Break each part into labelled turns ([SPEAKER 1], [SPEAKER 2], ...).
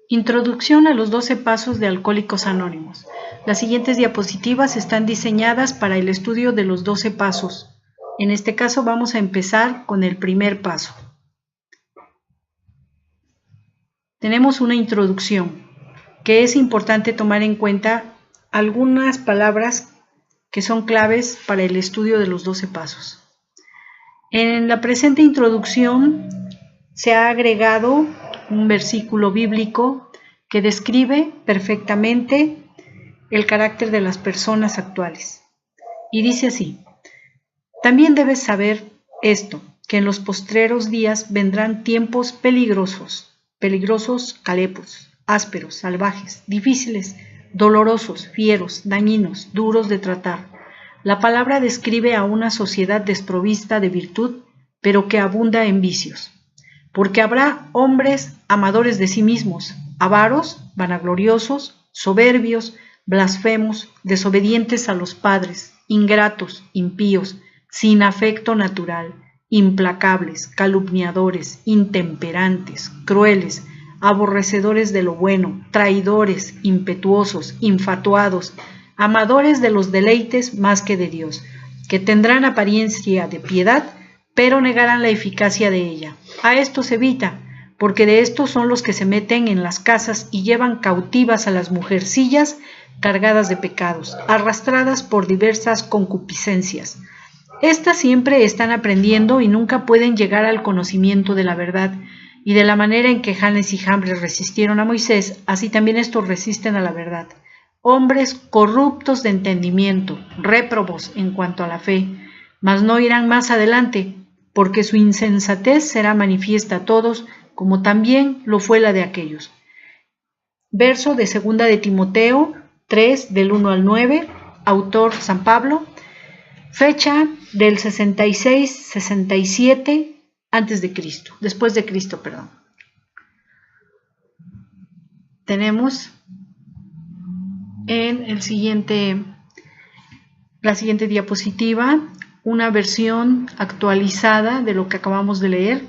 [SPEAKER 1] Introducción a los 12 pasos de Alcohólicos Anónimos. Las siguientes diapositivas están diseñadas para el estudio de los 12 pasos. En este caso vamos a empezar con el primer paso. Tenemos una introducción, que es importante tomar en cuenta algunas palabras que son claves para el estudio de los 12 pasos. En la presente introducción se ha agregado un versículo bíblico que describe perfectamente el carácter de las personas actuales. Y dice así: también debes saber esto, que en los postreros días vendrán tiempos peligrosos, calepos, ásperos, salvajes, difíciles, dolorosos, fieros, dañinos, duros de tratar. La palabra describe a una sociedad desprovista de virtud, pero que abunda en vicios. Porque habrá hombres amadores de sí mismos, avaros, vanagloriosos, soberbios, blasfemos, desobedientes a los padres, ingratos, impíos, sin afecto natural, implacables, calumniadores, intemperantes, crueles, aborrecedores de lo bueno, traidores, impetuosos, infatuados, amadores de los deleites más que de Dios, que tendrán apariencia de piedad, pero negarán la eficacia de ella. A estos evita, porque de estos son los que se meten en las casas y llevan cautivas a las mujercillas cargadas de pecados, arrastradas por diversas concupiscencias. Estas siempre están aprendiendo y nunca pueden llegar al conocimiento de la verdad, y de la manera en que Janes y Jambres resistieron a Moisés, así también estos resisten a la verdad. Hombres corruptos de entendimiento, réprobos en cuanto a la fe, mas no irán más adelante, porque su insensatez será manifiesta a todos, como también lo fue la de aquellos. Verso de 2 de Timoteo 3, del 1 al 9, autor San Pablo, fecha del 66-67 después de Cristo. Tenemos en la siguiente diapositiva una versión actualizada de lo que acabamos de leer,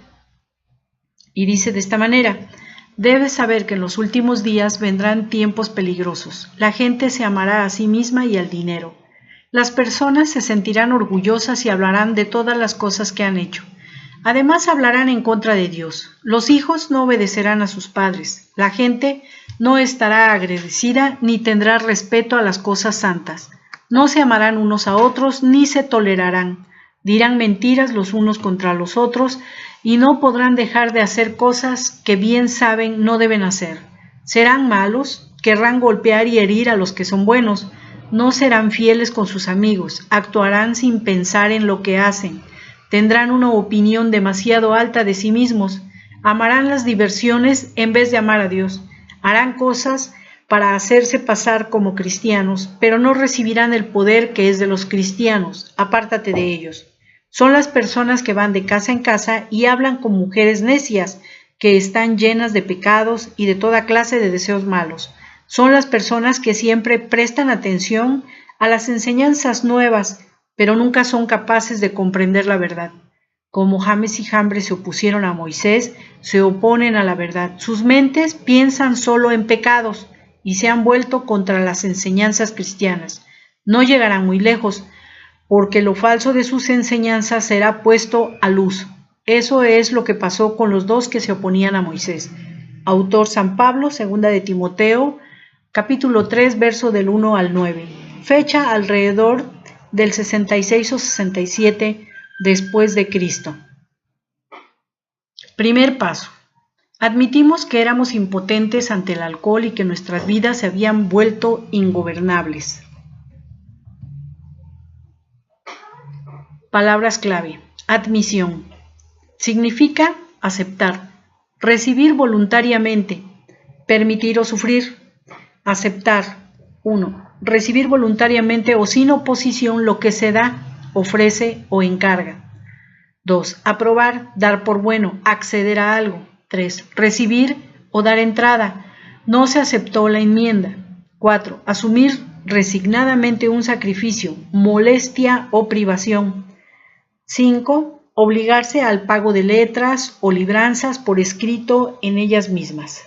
[SPEAKER 1] y dice de esta manera: debes saber que en los últimos días vendrán tiempos peligrosos. La gente se amará a sí misma y al dinero. Las personas se sentirán orgullosas y hablarán de todas las cosas que han hecho. Además hablarán en contra de Dios. Los hijos no obedecerán a sus padres. La gente no estará agradecida ni tendrá respeto a las cosas santas. No se amarán unos a otros ni se tolerarán. Dirán mentiras los unos contra los otros y no podrán dejar de hacer cosas que bien saben no deben hacer. Serán malos, querrán golpear y herir a los que son buenos. No serán fieles con sus amigos, actuarán sin pensar en lo que hacen. Tendrán una opinión demasiado alta de sí mismos. Amarán las diversiones en vez de amar a Dios. Harán cosas para hacerse pasar como cristianos, pero no recibirán el poder que es de los cristianos. Apártate de ellos. Son las personas que van de casa en casa y hablan con mujeres necias, que están llenas de pecados y de toda clase de deseos malos. Son las personas que siempre prestan atención a las enseñanzas nuevas, pero nunca son capaces de comprender la verdad. Como Janes y Jambres se opusieron a Moisés, se oponen a la verdad. Sus mentes piensan solo en pecados y se han vuelto contra las enseñanzas cristianas. No llegarán muy lejos, porque lo falso de sus enseñanzas será puesto a luz. Eso es lo que pasó con los dos que se oponían a Moisés. Autor San Pablo, 2 de Timoteo, capítulo 3, verso del 1 al 9. Fecha alrededor del 66 o 67 después de Cristo. Primer paso. Admitimos que éramos impotentes ante el alcohol y que nuestras vidas se habían vuelto ingobernables. Palabras clave. Admisión. Significa aceptar, recibir voluntariamente, permitir o sufrir. Aceptar. 1. Recibir voluntariamente o sin oposición lo que se da, ofrece o encarga. 2. Aprobar, dar por bueno, acceder a algo. 3. Recibir o dar entrada. No se aceptó la enmienda. 4. Asumir resignadamente un sacrificio, molestia o privación. 5. Obligarse al pago de letras o libranzas por escrito en ellas mismas.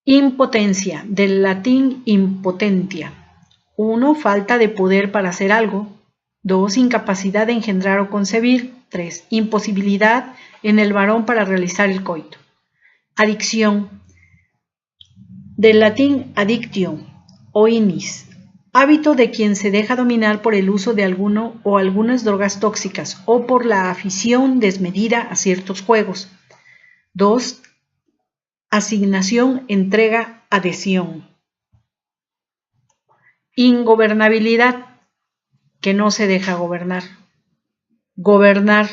[SPEAKER 1] Impotencia, del latín impotentia. 1. Falta de poder para hacer algo. 2. Incapacidad de engendrar o concebir. 3. Imposibilidad en el varón para realizar el coito. Adicción, del latín addictio o inis. Hábito de quien se deja dominar por el uso de alguno o algunas drogas tóxicas o por la afición desmedida a ciertos juegos. 2. Asignación, entrega, adhesión. Ingobernabilidad, que no se deja gobernar. Gobernar,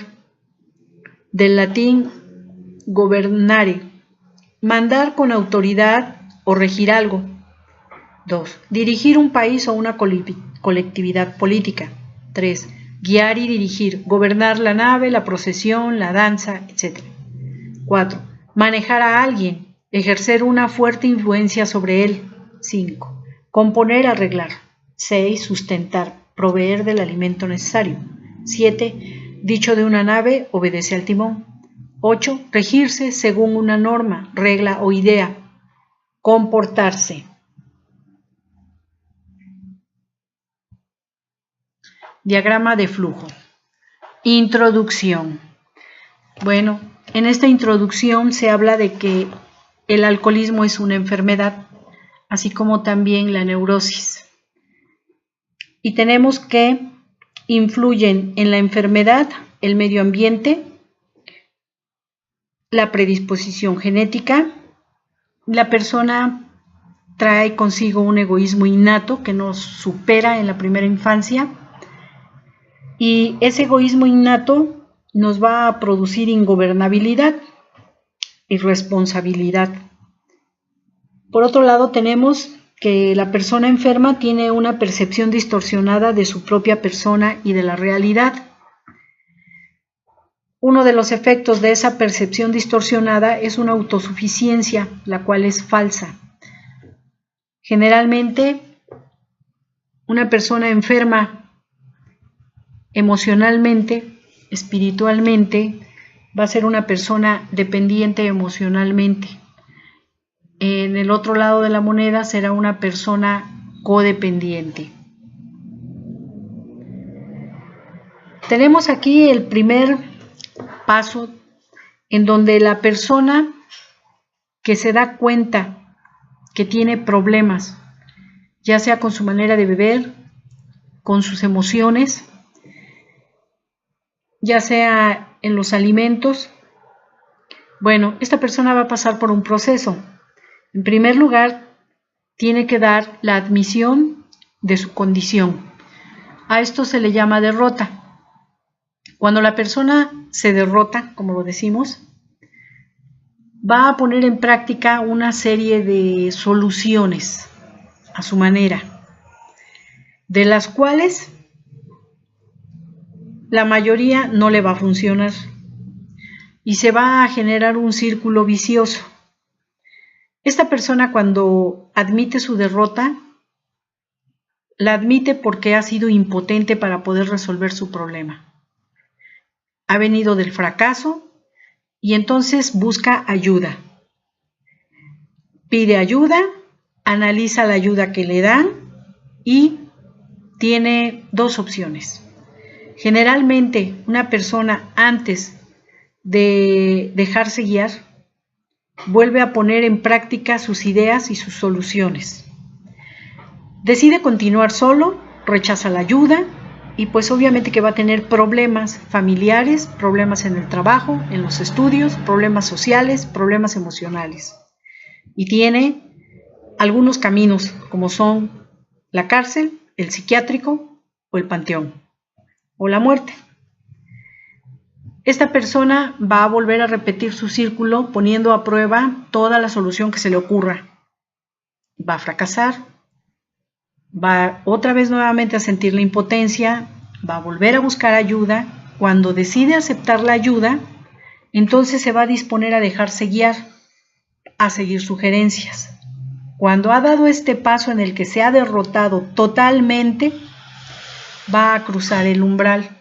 [SPEAKER 1] del latín gobernare, mandar con autoridad o regir algo. 2. Dirigir un país o una colectividad política. 3. Guiar y dirigir, gobernar la nave, la procesión, la danza, etc. 4. Manejar a alguien, ejercer una fuerte influencia sobre él. 5. Componer, arreglar. 6. Sustentar, proveer del alimento necesario. 7. Dicho de una nave, obedece al timón. 8. Regirse según una norma, regla o idea. Comportarse. Diagrama de flujo. Introducción. Bueno, en esta introducción se habla de que el alcoholismo es una enfermedad, así como también la neurosis. Y tenemos que influyen en la enfermedad el medio ambiente, la predisposición genética, la persona trae consigo un egoísmo innato que nos supera en la primera infancia, y ese egoísmo innato nos va a producir ingobernabilidad, irresponsabilidad. Por otro lado, tenemos que la persona enferma tiene una percepción distorsionada de su propia persona y de la realidad. Uno de los efectos de esa percepción distorsionada es una autosuficiencia, la cual es falsa. Generalmente, una persona enferma emocionalmente, espiritualmente, va a ser una persona dependiente emocionalmente. En el otro lado de la moneda será una persona codependiente. Tenemos aquí el primer paso en donde la persona que se da cuenta que tiene problemas, ya sea con su manera de beber, con sus emociones, ya sea en los alimentos, bueno, esta persona va a pasar por un proceso. En primer lugar, tiene que dar la admisión de su condición. A esto se le llama derrota. Cuando la persona se derrota, como lo decimos, va a poner en práctica una serie de soluciones a su manera, de las cuales la mayoría no le va a funcionar y se va a generar un círculo vicioso. Esta persona, cuando admite su derrota, la admite porque ha sido impotente para poder resolver su problema. Ha venido del fracaso y entonces busca ayuda. Pide ayuda, analiza la ayuda que le dan y tiene dos opciones. Generalmente, una persona antes de dejarse guiar, vuelve a poner en práctica sus ideas y sus soluciones. Decide continuar solo, rechaza la ayuda y pues obviamente que va a tener problemas familiares, problemas en el trabajo, en los estudios, problemas sociales, problemas emocionales. Y tiene algunos caminos como son la cárcel, el psiquiátrico o el panteón o la muerte. Esta persona va a volver a repetir su círculo poniendo a prueba toda la solución que se le ocurra. Va a fracasar, va otra vez nuevamente a sentir la impotencia, va a volver a buscar ayuda. Cuando decide aceptar la ayuda, entonces se va a disponer a dejarse guiar, a seguir sugerencias. Cuando ha dado este paso en el que se ha derrotado totalmente, va a cruzar el umbral.